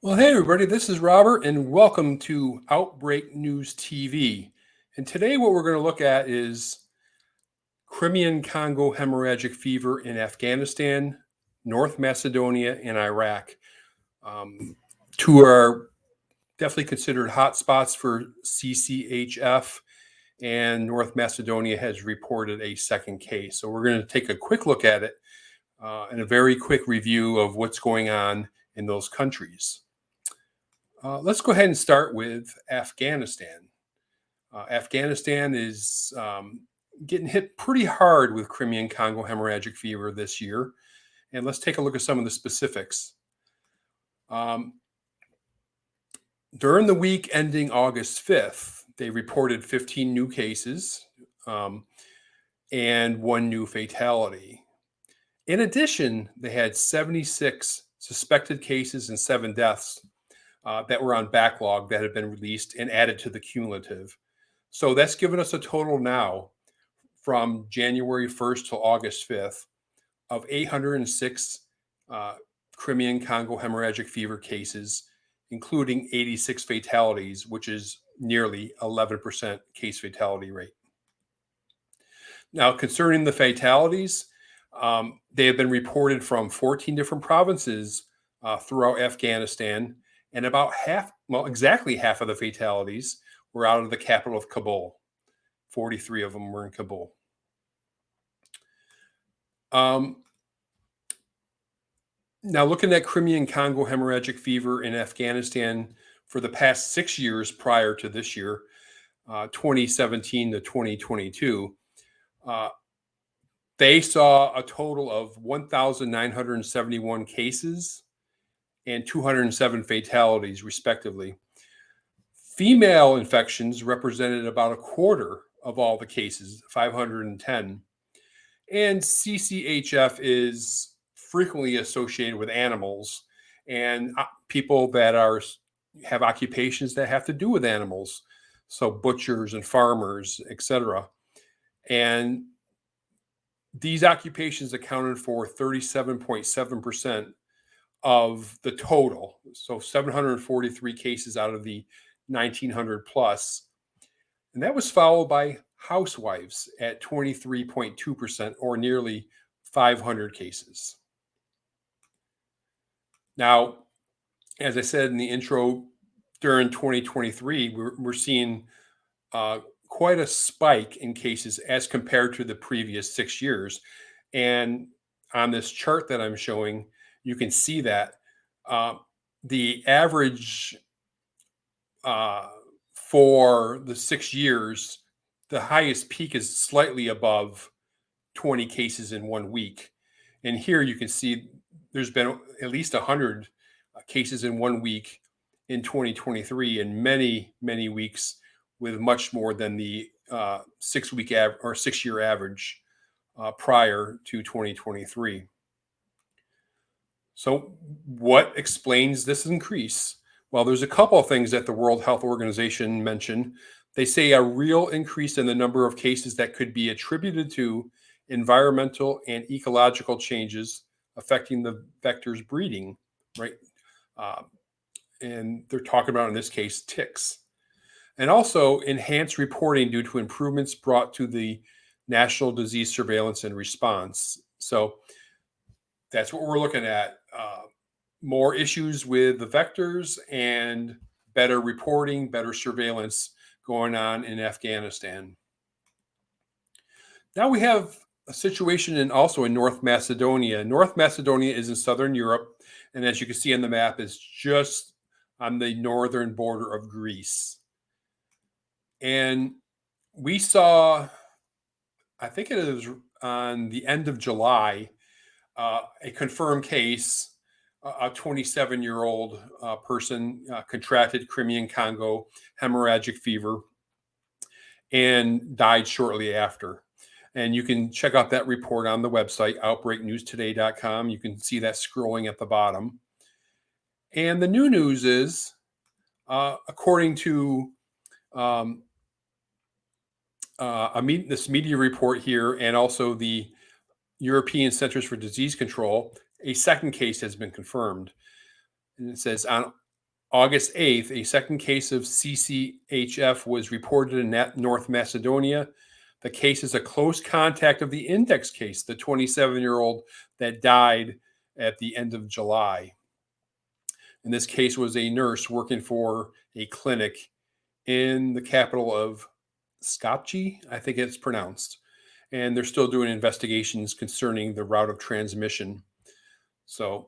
Well, hey, everybody, this is Robert, and welcome to Outbreak News TV. And today, what we're going to look at is Crimean-Congo hemorrhagic fever in Afghanistan, North Macedonia, and Iraq. Two are definitely considered hotspots for CCHF, and North Macedonia has reported a second case. So, we're going to take a quick look at it and a very quick review of what's going on in those countries. Let's go ahead and start with Afghanistan. Afghanistan is getting hit pretty hard with Crimean-Congo hemorrhagic fever this year. And let's take a look at some of the specifics. During the week ending August 5th, they reported 15 new cases and one new fatality. In addition, they had 76 suspected cases and 7 deaths that were on backlog that had been released and added to the cumulative. So that's given us a total now from January 1st to August 5th of 806 Crimean-Congo hemorrhagic fever cases, including 86 fatalities, which is nearly 11% case fatality rate. Now, concerning the fatalities, they have been reported from 14 different provinces throughout Afghanistan. And about exactly half of the fatalities were out of the capital of Kabul. 43 of them were in Kabul. Now, looking at Crimean-Congo hemorrhagic fever in Afghanistan for the past 6 years prior to this year, 2017 to 2022, they saw a total of 1,971 cases and 207 fatalities, respectively. Female infections represented about a quarter of all the cases, 510. And CCHF is frequently associated with animals and people that have occupations that have to do with animals, so butchers and farmers, etc. And these occupations accounted for 37.7% of the total, so 743 cases out of the 1,900 plus. And that was followed by housewives at 23.2%, or nearly 500 cases. Now, as I said in the intro, during 2023, we're seeing quite a spike in cases as compared to the previous 6 years. And on this chart that I'm showing, you can see that the average for the 6 years, the highest peak is slightly above 20 cases in 1 week. And here you can see there's been at least 100 cases in 1 week in 2023, and many, many weeks with much more than the 6 week or 6 year average prior to 2023. So what explains this increase? Well, there's a couple of things that the World Health Organization mentioned. They say a real increase in the number of cases that could be attributed to environmental and ecological changes affecting the vector's breeding, right? And they're talking about, in this case, ticks. And also enhanced reporting due to improvements brought to the National Disease Surveillance and Response. So that's what we're looking at. More issues with the vectors and better reporting, better surveillance going on in Afghanistan. Now we have a situation also in North Macedonia. North Macedonia is in southern Europe, and as you can see on the map, is just on the northern border of Greece. And we saw, I think it is on the end of July, a confirmed case. A 27-year-old person contracted Crimean-Congo hemorrhagic fever and died shortly after. And you can check out that report on the website, outbreaknewstoday.com. You can see that scrolling at the bottom. And the new news is, according to this media report here, and also the European Centers for Disease Control, a second case has been confirmed. And it says, on August 8th, a second case of CCHF was reported in North Macedonia. The case is a close contact of the index case, the 27-year-old that died at the end of July. In this case was a nurse working for a clinic in the capital of Skopje, I think it's pronounced. And they're still doing investigations concerning the route of transmission. So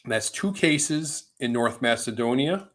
that's 2 cases in North Macedonia.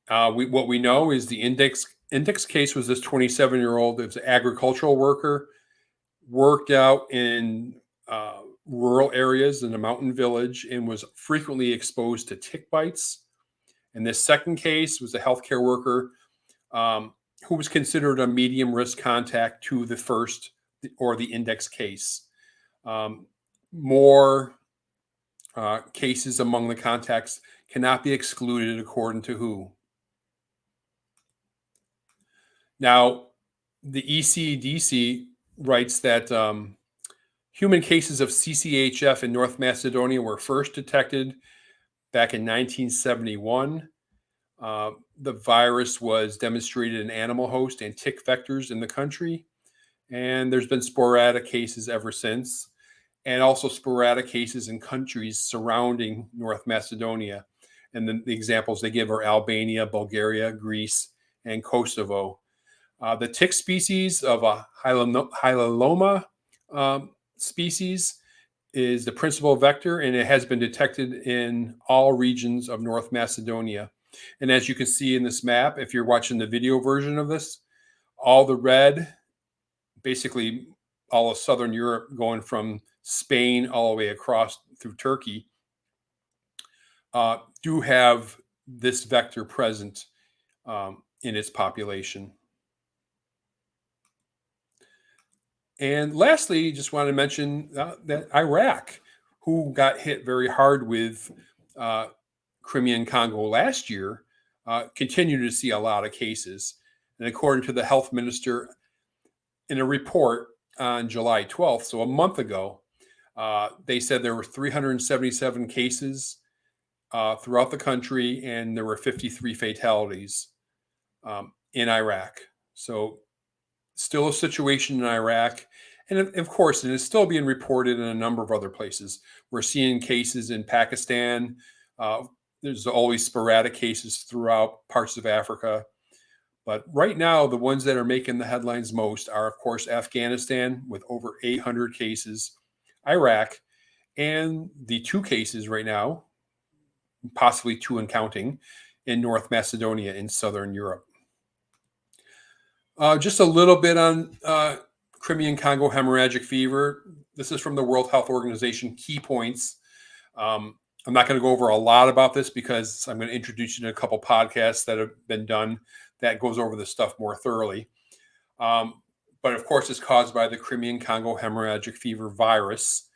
What we know is the index case was this 27-year-old. It was an agricultural worker, worked out in rural areas in a mountain village, and was frequently exposed to tick bites. And this second case was a healthcare worker who was considered a medium risk contact to the first or the index case. More cases among the contacts cannot be excluded according to WHO. Now, the ECDC writes that human cases of CCHF in North Macedonia were first detected back in 1971. The virus was demonstrated in animal host and tick vectors in the country, and there's been sporadic cases ever since, and also sporadic cases in countries surrounding North Macedonia. And the examples they give are Albania, Bulgaria, Greece, and Kosovo. The tick species of a Hyaloma species is the principal vector, and it has been detected in all regions of North Macedonia. And as you can see in this map, if you're watching the video version of this, all the red, basically all of Southern Europe going from Spain all the way across through Turkey, do have this vector present in its population. And lastly, just want to mention that Iraq, who got hit very hard with Crimean-Congo last year, continued to see a lot of cases. And according to the health minister, in a report on July 12th, so a month ago, they said there were 377 cases throughout the country, and there were 53 fatalities in Iraq. So still a situation in Iraq. And of course, it is still being reported in a number of other places. We're seeing cases in Pakistan. There's always sporadic cases throughout parts of Africa. But right now, the ones that are making the headlines most are, of course, Afghanistan with over 800 cases, Iraq, and the 2 cases right now, possibly 2 and counting, in North Macedonia in Southern Europe. Just a little bit on Crimean-Congo hemorrhagic fever. This is from the World Health Organization key points. I'm not going to go over a lot about this because I'm going to introduce you to a couple podcasts that have been done that goes over this stuff more thoroughly. But of course, it's caused by the Crimean-Congo hemorrhagic fever virus.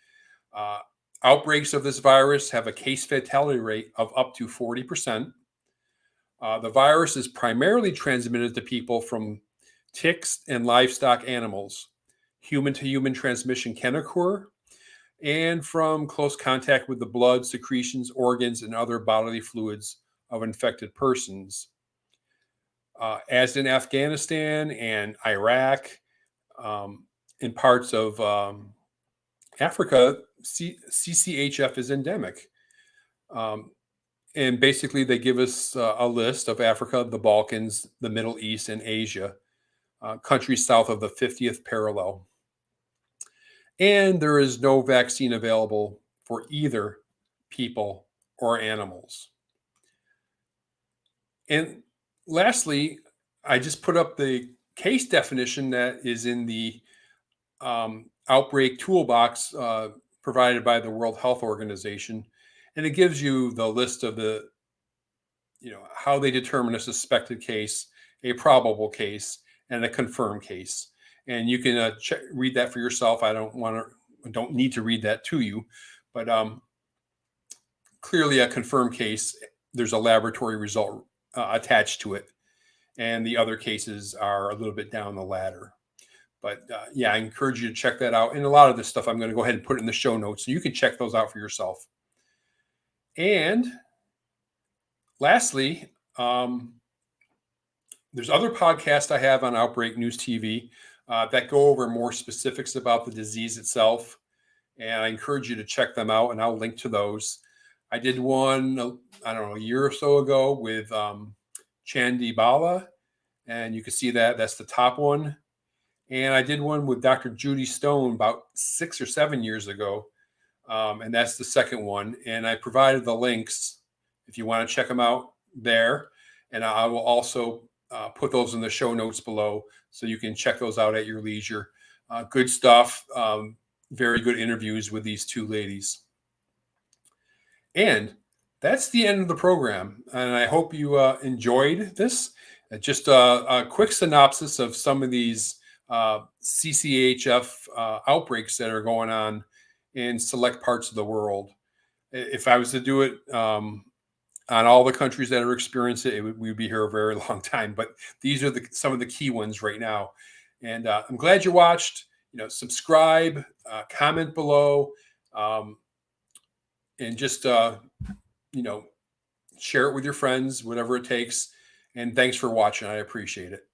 Outbreaks of this virus have a case fatality rate of up to 40%. The virus is primarily transmitted to people from ticks and livestock animals. Human-to-human transmission can occur, and from close contact with the blood, secretions, organs, and other bodily fluids of infected persons. As in Afghanistan and Iraq, in parts of Africa, CCHF is endemic. And basically, they give us a list of Africa, the Balkans, the Middle East, and Asia, countries south of the 50th parallel. And there is no vaccine available for either people or animals. And lastly, I just put up the case definition that is in the outbreak toolbox provided by the World Health Organization. And it gives you the list of the, how they determine a suspected case, a probable case, and a confirmed case. And you can read that for yourself. I don't need to read that to you, but clearly a confirmed case, there's a laboratory result attached to it. And the other cases are a little bit down the ladder. But I encourage you to check that out. And a lot of this stuff, I'm going to go ahead and put it in the show notes so you can check those out for yourself. And Lastly, there's other podcasts I have on Outbreak News TV that go over more specifics about the disease itself. And I encourage you to check them out, and I'll link to those. I did one, I don't know, a year or so ago with Chandi Bala, and you can see that that's the top one. And I did one with Dr. Judy Stone about 6 or 7 years ago, and that's the second one. And I provided the links if you want to check them out there. And I will also put those in the show notes below so you can check those out at your leisure. Good stuff. Very good interviews with these two ladies. And that's the end of the program. And I hope you enjoyed this. Just a quick synopsis of some of these CCHF outbreaks that are going on in select parts of the world. If I was to do it on all the countries that are experiencing it, we'd be here a very long time. But these are some of the key ones right now. And I'm glad you watched. Subscribe, comment below, and just share it with your friends, whatever it takes. And thanks for watching. I appreciate it.